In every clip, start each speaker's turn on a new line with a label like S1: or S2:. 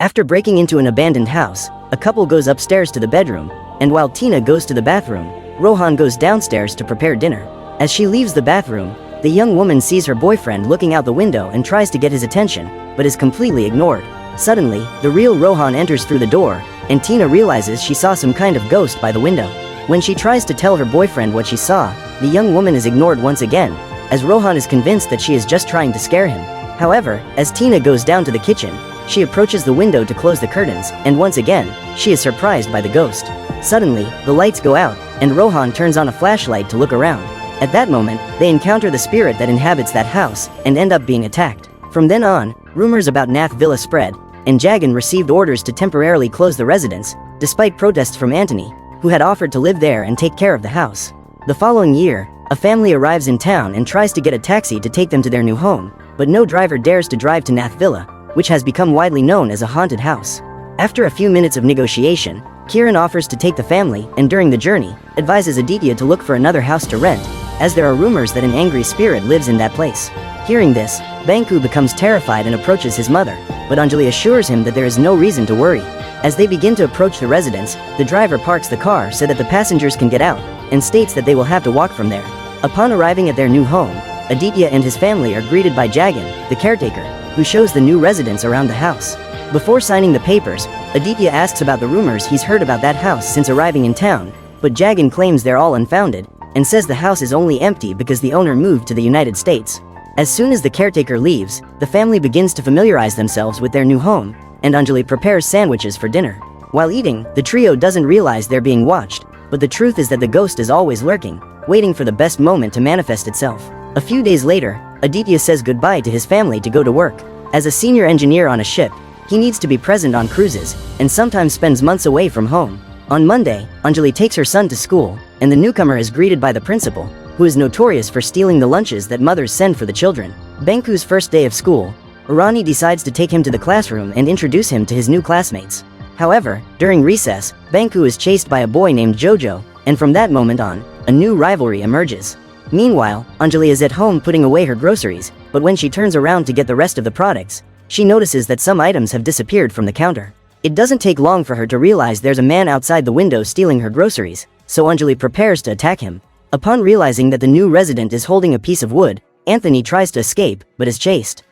S1: After breaking into an abandoned house, a couple goes upstairs to the bedroom, and while Tina goes to the bathroom, Rohan goes downstairs to prepare dinner. As she leaves the bathroom, the young woman sees her boyfriend looking out the window and tries to get his attention, but is completely ignored. Suddenly, the real Rohan enters through the door, and Tina realizes she saw some kind of ghost by the window. When she tries to tell her boyfriend what she saw, the young woman is ignored once again, as Rohan is convinced that she is just trying to scare him. However, as Tina goes down to the kitchen, she approaches the window to close the curtains, and once again, she is surprised by the ghost. Suddenly, the lights go out, and Rohan turns on a flashlight to look around. At that moment, they encounter the spirit that inhabits that house, and end up being attacked. From then on, rumors about Nath Villa spread, and Jagan received orders to temporarily close the residence, despite protests from Anthony, who had offered to live there and take care of the house. The following year, a family arrives in town and tries to get a taxi to take them to their new home, but no driver dares to drive to Nath Villa, which has become widely known as a haunted house. After a few minutes of negotiation, Kiran offers to take the family, and during the journey, advises Aditya to look for another house to rent, as there are rumors that an angry spirit lives in that place. Hearing this, Banku becomes terrified and approaches his mother, but Anjali assures him that there is no reason to worry. As they begin to approach the residence, the driver parks the car so that the passengers can get out, and states that they will have to walk from there. Upon arriving at their new home, Aditya and his family are greeted by Jagan, the caretaker, who shows the new residents around the house. Before signing the papers, Aditya asks about the rumors he's heard about that house since arriving in town, but Jagan claims they're all unfounded, and says the house is only empty because the owner moved to the United States. As soon as the caretaker leaves, the family begins to familiarize themselves with their new home, and Anjali prepares sandwiches for dinner. While eating, the trio doesn't realize they're being watched, but the truth is that the ghost is always lurking, waiting for the best moment to manifest itself. A few days later, Aditya says goodbye to his family to go to work. As a senior engineer on a ship, he needs to be present on cruises, and sometimes spends months away from home. On Monday, Anjali takes her son to school, and the newcomer is greeted by the principal, who is notorious for stealing the lunches that mothers send for the children. Banku's first day of school, Rani decides to take him to the classroom and introduce him to his new classmates. However, during recess, Banku is chased by a boy named Jojo, and from that moment on, a new rivalry emerges. Meanwhile, Anjali is at home putting away her groceries, but when she turns around to get the rest of the products, she notices that some items have disappeared from the counter. It doesn't take long for her to realize there's a man outside the window stealing her groceries, so Anjali prepares to attack him. Upon realizing that the new resident is holding a piece of wood, Anthony tries to escape, but is chased.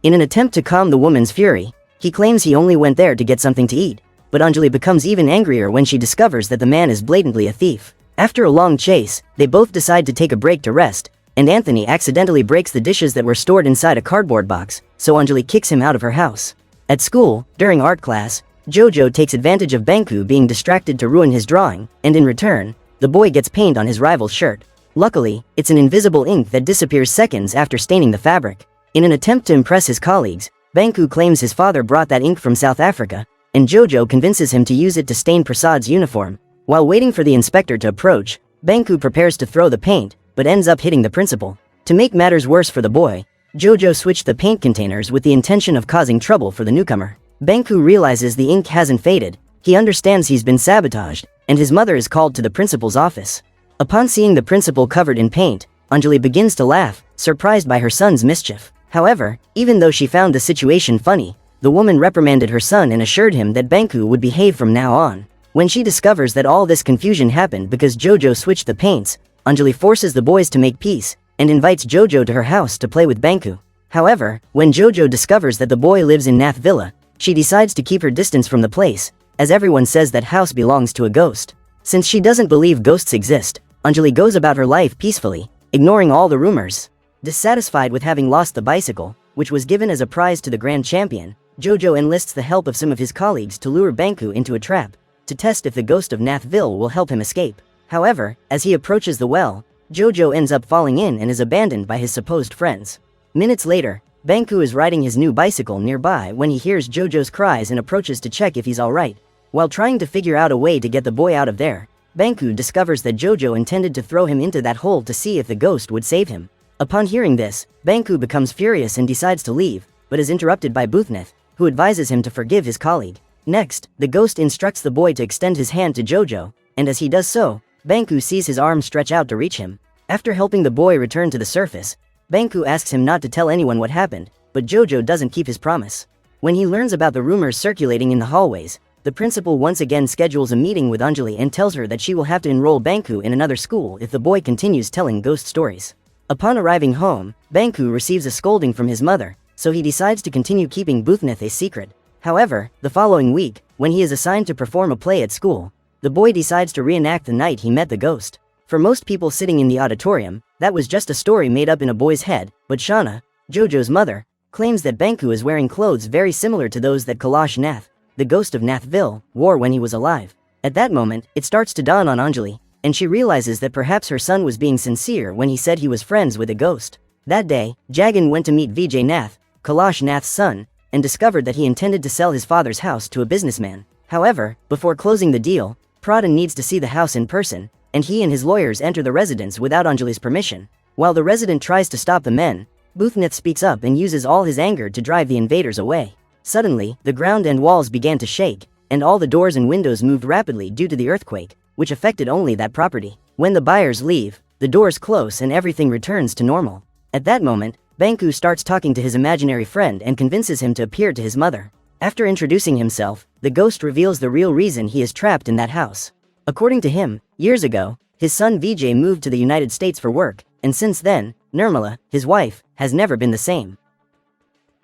S1: In an attempt to calm the woman's fury, he claims he only went there to get something to eat, but Anjali becomes even angrier when she discovers that the man is blatantly a thief. After a long chase, they both decide to take a break to rest, and Anthony accidentally breaks the dishes that were stored inside a cardboard box, so Anjali kicks him out of her house. At school, during art class, Jojo takes advantage of Banku being distracted to ruin his drawing, and in return, the boy gets paint on his rival's shirt. Luckily, it's an invisible ink that disappears seconds after staining the fabric. In an attempt to impress his colleagues, Banku claims his father brought that ink from South Africa, and Jojo convinces him to use it to stain Prasad's uniform. While waiting for the inspector to approach, Banku prepares to throw the paint, but ends up hitting the principal. To make matters worse for the boy, Jojo switched the paint containers with the intention of causing trouble for the newcomer. Banku realizes the ink hasn't faded, he understands he's been sabotaged, and his mother is called to the principal's office. Upon seeing the principal covered in paint, Anjali begins to laugh, surprised by her son's mischief. However, even though she found the situation funny, the woman reprimanded her son and assured him that Banku would behave from now on. When she discovers that all this confusion happened because Jojo switched the paints, Anjali forces the boys to make peace, and invites Jojo to her house to play with Banku. However, when Jojo discovers that the boy lives in Nath Villa, she decides to keep her distance from the place, as everyone says that house belongs to a ghost. Since she doesn't believe ghosts exist, Anjali goes about her life peacefully, ignoring all the rumors. Dissatisfied with having lost the bicycle, which was given as a prize to the grand champion, Jojo enlists the help of some of his colleagues to lure Banku into a trap, to test if the ghost of Nath Villa will help him escape. However, as he approaches the well, Jojo ends up falling in and is abandoned by his supposed friends. Minutes later, Banku is riding his new bicycle nearby when he hears Jojo's cries and approaches to check if he's alright. While trying to figure out a way to get the boy out of there, Banku discovers that Jojo intended to throw him into that hole to see if the ghost would save him. Upon hearing this, Banku becomes furious and decides to leave, but is interrupted by Boothnath, who advises him to forgive his colleague. Next, the ghost instructs the boy to extend his hand to Jojo, and as he does so, Banku sees his arm stretch out to reach him. After helping the boy return to the surface, Banku asks him not to tell anyone what happened, but Jojo doesn't keep his promise. When he learns about the rumors circulating in the hallways, the principal once again schedules a meeting with Anjali and tells her that she will have to enroll Banku in another school if the boy continues telling ghost stories. Upon arriving home, Banku receives a scolding from his mother, so he decides to continue keeping Boothnath a secret. However, the following week, when he is assigned to perform a play at school, the boy decides to reenact the night he met the ghost. For most people sitting in the auditorium, that was just a story made up in a boy's head, but Shauna, Jojo's mother, claims that Banku is wearing clothes very similar to those that Kailash Nath, the ghost of Nathville, wore when he was alive. At that moment, it starts to dawn on Anjali, and she realizes that perhaps her son was being sincere when he said he was friends with a ghost. That day, Jagan went to meet Vijay Nath, Kailash Nath's son, and discovered that he intended to sell his father's house to a businessman. However, before closing the deal, Pradhan needs to see the house in person, and he and his lawyers enter the residence without Anjali's permission. While the resident tries to stop the men, Boothnath speaks up and uses all his anger to drive the invaders away. Suddenly, the ground and walls began to shake, and all the doors and windows moved rapidly due to the earthquake, which affected only that property. When the buyers leave, the doors close and everything returns to normal. At that moment, Banku starts talking to his imaginary friend and convinces him to appear to his mother. After introducing himself, the ghost reveals the real reason he is trapped in that house. According to him, years ago, his son Vijay moved to the United States for work, and since then, Nirmala, his wife, has never been the same.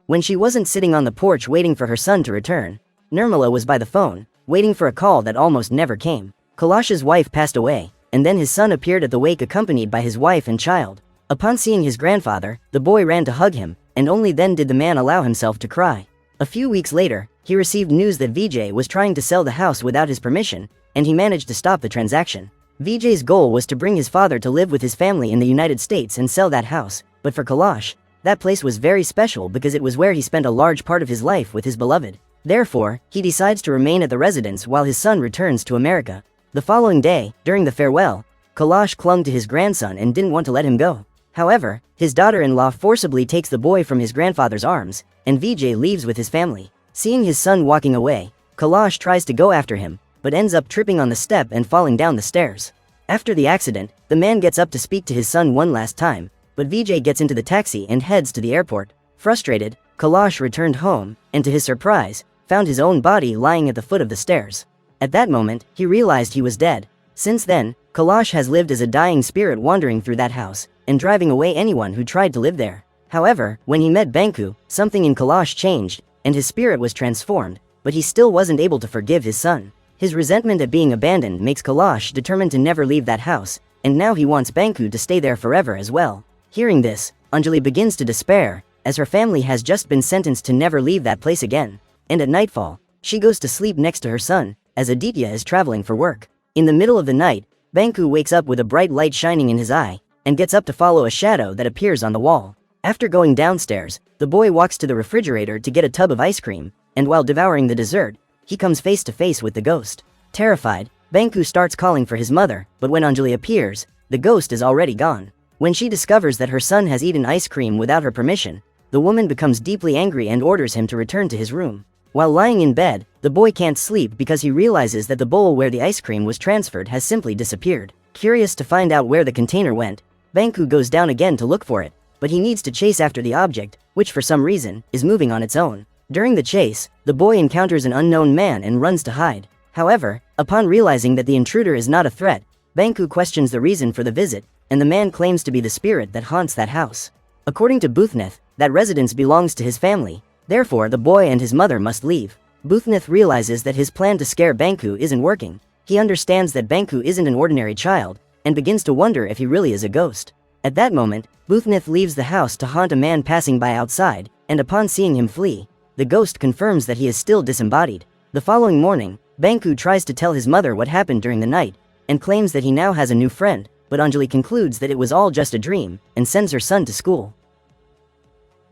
S1: When she wasn't sitting on the porch waiting for her son to return, Nirmala was by the phone, waiting for a call that almost never came. Kailash's wife passed away, and then his son appeared at the wake accompanied by his wife and child. Upon seeing his grandfather, the boy ran to hug him, and only then did the man allow himself to cry. A few weeks later, he received news that Vijay was trying to sell the house without his permission, and he managed to stop the transaction. Vijay's goal was to bring his father to live with his family in the United States and sell that house, but for Kailash, that place was very special because it was where he spent a large part of his life with his beloved. Therefore, he decides to remain at the residence while his son returns to America. The following day, during the farewell, Kailash clung to his grandson and didn't want to let him go. However, his daughter-in-law forcibly takes the boy from his grandfather's arms, and Vijay leaves with his family. Seeing his son walking away, Kailash tries to go after him, but ends up tripping on the step and falling down the stairs. After the accident, the man gets up to speak to his son one last time, but Vijay gets into the taxi and heads to the airport. Frustrated, Kailash returned home, and to his surprise, found his own body lying at the foot of the stairs. At that moment, he realized he was dead. Since then, Kailash has lived as a dying spirit wandering through that house, and driving away anyone who tried to live there. However, when he met Banku, something in Kailash changed, and his spirit was transformed, but he still wasn't able to forgive his son. His resentment at being abandoned makes Kailash determined to never leave that house, and now he wants Banku to stay there forever as well. Hearing this, Anjali begins to despair, as her family has just been sentenced to never leave that place again. And at nightfall, she goes to sleep next to her son, as Aditya is traveling for work. In the middle of the night, Banku wakes up with a bright light shining in his eye, and gets up to follow a shadow that appears on the wall. After going downstairs, the boy walks to the refrigerator to get a tub of ice cream, and while devouring the dessert, he comes face to face with the ghost. Terrified, Banku starts calling for his mother, but when Anjali appears, the ghost is already gone. When she discovers that her son has eaten ice cream without her permission, the woman becomes deeply angry and orders him to return to his room. While lying in bed, the boy can't sleep because he realizes that the bowl where the ice cream was transferred has simply disappeared. Curious to find out where the container went, Banku goes down again to look for it, but he needs to chase after the object, which for some reason, is moving on its own. During the chase, the boy encounters an unknown man and runs to hide. However, upon realizing that the intruder is not a threat, Banku questions the reason for the visit, and the man claims to be the spirit that haunts that house. According to Boothnath, that residence belongs to his family. Therefore, the boy and his mother must leave. Boothnath realizes that his plan to scare Banku isn't working. He understands that Banku isn't an ordinary child, and begins to wonder if he really is a ghost. At that moment, Boothnath leaves the house to haunt a man passing by outside, and upon seeing him flee, the ghost confirms that he is still disembodied. The following morning, Banku tries to tell his mother what happened during the night, and claims that he now has a new friend, but Anjali concludes that it was all just a dream, and sends her son to school.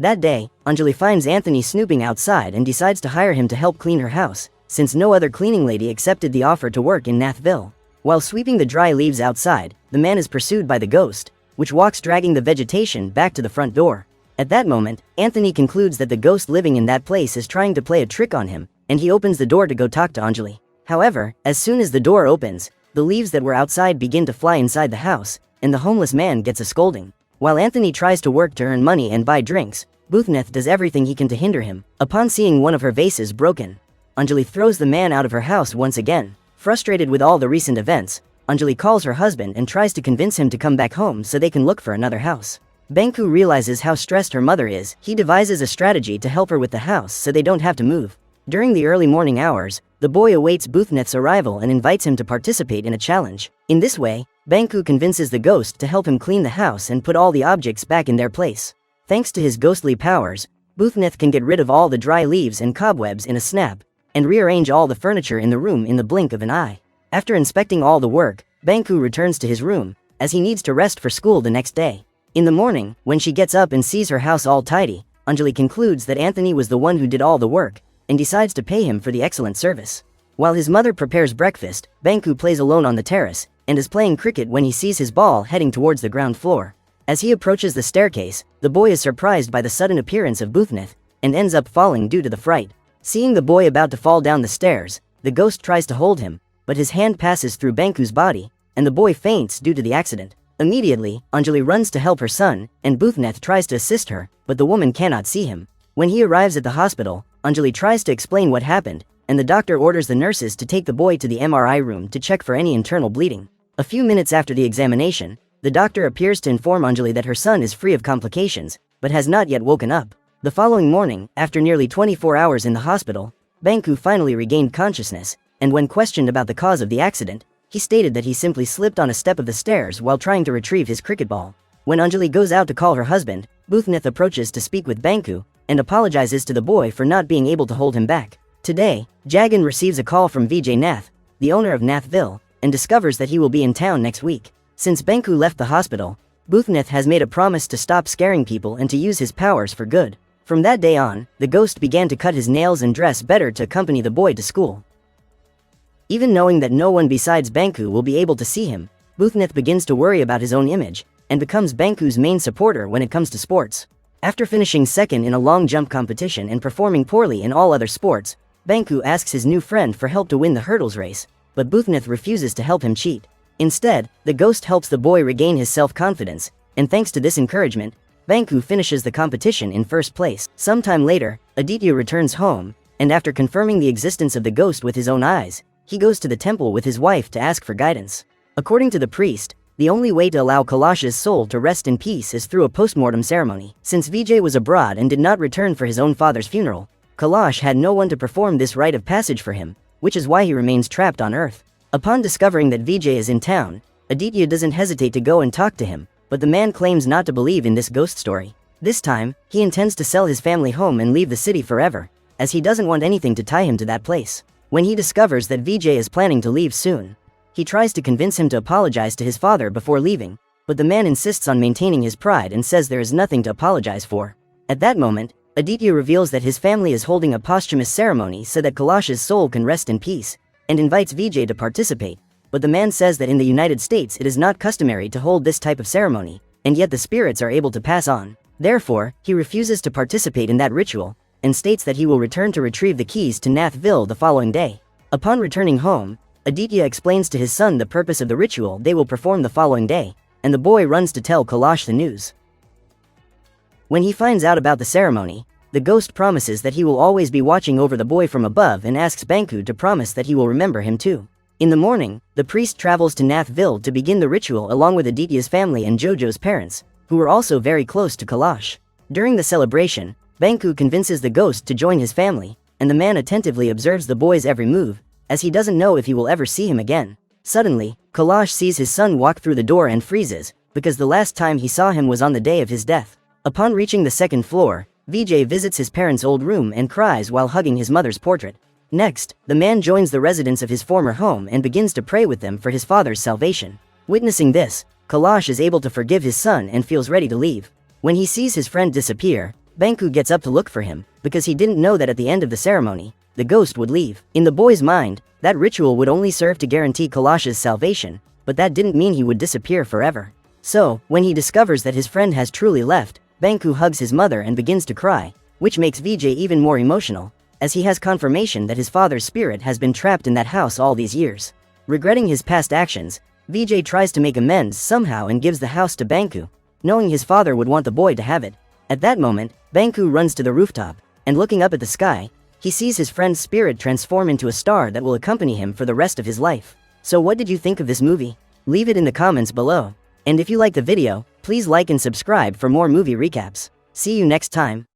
S1: That day, Anjali finds Anthony snooping outside and decides to hire him to help clean her house, since no other cleaning lady accepted the offer to work in Nathville. While sweeping the dry leaves outside, the man is pursued by the ghost, which walks dragging the vegetation back to the front door. At that moment, Anthony concludes that the ghost living in that place is trying to play a trick on him, and he opens the door to go talk to Anjali. However, as soon as the door opens, the leaves that were outside begin to fly inside the house, and the homeless man gets a scolding. While Anthony tries to work to earn money and buy drinks, Boothnath does everything he can to hinder him. Upon seeing one of her vases broken, Anjali throws the man out of her house once again. Frustrated with all the recent events, Anjali calls her husband and tries to convince him to come back home so they can look for another house. Banku realizes how stressed her mother is. He devises a strategy to help her with the house so they don't have to move. During the early morning hours, the boy awaits Boothnath's arrival and invites him to participate in a challenge. In this way, Banku convinces the ghost to help him clean the house and put all the objects back in their place. Thanks to his ghostly powers, Boothnath can get rid of all the dry leaves and cobwebs in a snap, and rearrange all the furniture in the room in the blink of an eye. After inspecting all the work, Banku returns to his room, as he needs to rest for school the next day. In the morning, when she gets up and sees her house all tidy, Anjali concludes that Anthony was the one who did all the work, and decides to pay him for the excellent service. While his mother prepares breakfast, Banku plays alone on the terrace, and is playing cricket when he sees his ball heading towards the ground floor. As he approaches the staircase, the boy is surprised by the sudden appearance of Boothnath, and ends up falling due to the fright. Seeing the boy about to fall down the stairs, the ghost tries to hold him, but his hand passes through Banku's body, and the boy faints due to the accident. Immediately, Anjali runs to help her son, and Boothnath tries to assist her, but the woman cannot see him. When he arrives at the hospital, Anjali tries to explain what happened, and the doctor orders the nurses to take the boy to the MRI room to check for any internal bleeding. A few minutes after the examination, the doctor appears to inform Anjali that her son is free of complications, but has not yet woken up. The following morning, after nearly 24 hours in the hospital, Banku finally regained consciousness, and when questioned about the cause of the accident, he stated that he simply slipped on a step of the stairs while trying to retrieve his cricket ball. When Anjali goes out to call her husband, Boothnath approaches to speak with Banku, and apologizes to the boy for not being able to hold him back. Today, Jagan receives a call from Vijay Nath, the owner of Nathville, and discovers that he will be in town next week. Since Banku left the hospital, Boothnath has made a promise to stop scaring people and to use his powers for good. From that day on, the ghost began to cut his nails and dress better to accompany the boy to school. Even knowing that no one besides Banku will be able to see him, Boothnath begins to worry about his own image, and becomes Banku's main supporter when it comes to sports. After finishing second in a long jump competition and performing poorly in all other sports, Banku asks his new friend for help to win the hurdles race, but Boothnath refuses to help him cheat. Instead, the ghost helps the boy regain his self-confidence, and thanks to this encouragement, Banku finishes the competition in first place. Sometime later, Aditya returns home, and after confirming the existence of the ghost with his own eyes, he goes to the temple with his wife to ask for guidance. According to the priest, the only way to allow Kailash's soul to rest in peace is through a post-mortem ceremony. Since Vijay was abroad and did not return for his own father's funeral, Kailash had no one to perform this rite of passage for him, which is why he remains trapped on Earth. Upon discovering that Vijay is in town, Aditya doesn't hesitate to go and talk to him, but the man claims not to believe in this ghost story. This time, he intends to sell his family home and leave the city forever, as he doesn't want anything to tie him to that place. When he discovers that Vijay is planning to leave soon, he tries to convince him to apologize to his father before leaving, but the man insists on maintaining his pride and says there is nothing to apologize for. At that moment, Aditya reveals that his family is holding a posthumous ceremony so that Kailash's soul can rest in peace, and invites Vijay to participate, but the man says that in the United States it is not customary to hold this type of ceremony, and yet the spirits are able to pass on. Therefore, he refuses to participate in that ritual, and states that he will return to retrieve the keys to Nathville the following day. Upon returning home, Aditya explains to his son the purpose of the ritual they will perform the following day, and the boy runs to tell Kailash the news. When he finds out about the ceremony, the ghost promises that he will always be watching over the boy from above and asks Banku to promise that he will remember him too. In the morning, the priest travels to Nathville to begin the ritual along with Aditya's family and Jojo's parents, who were also very close to Kailash. During the celebration, Banku convinces the ghost to join his family, and the man attentively observes the boy's every move, as he doesn't know if he will ever see him again. Suddenly, Kailash sees his son walk through the door and freezes, because the last time he saw him was on the day of his death. Upon reaching the second floor, Vijay visits his parents' old room and cries while hugging his mother's portrait. Next, the man joins the residents of his former home and begins to pray with them for his father's salvation. Witnessing this, Kailash is able to forgive his son and feels ready to leave. When he sees his friend disappear, Banku gets up to look for him, because he didn't know that at the end of the ceremony, the ghost would leave. In the boy's mind, that ritual would only serve to guarantee Kailash's salvation, but that didn't mean he would disappear forever. So, when he discovers that his friend has truly left, Banku hugs his mother and begins to cry, which makes Vijay even more emotional, as he has confirmation that his father's spirit has been trapped in that house all these years. Regretting his past actions, Vijay tries to make amends somehow and gives the house to Banku, knowing his father would want the boy to have it. At that moment, Bangku runs to the rooftop, and looking up at the sky, he sees his friend's spirit transform into a star that will accompany him for the rest of his life. So what did you think of this movie? Leave it in the comments below. And if you like the video, please like and subscribe for more movie recaps. See you next time.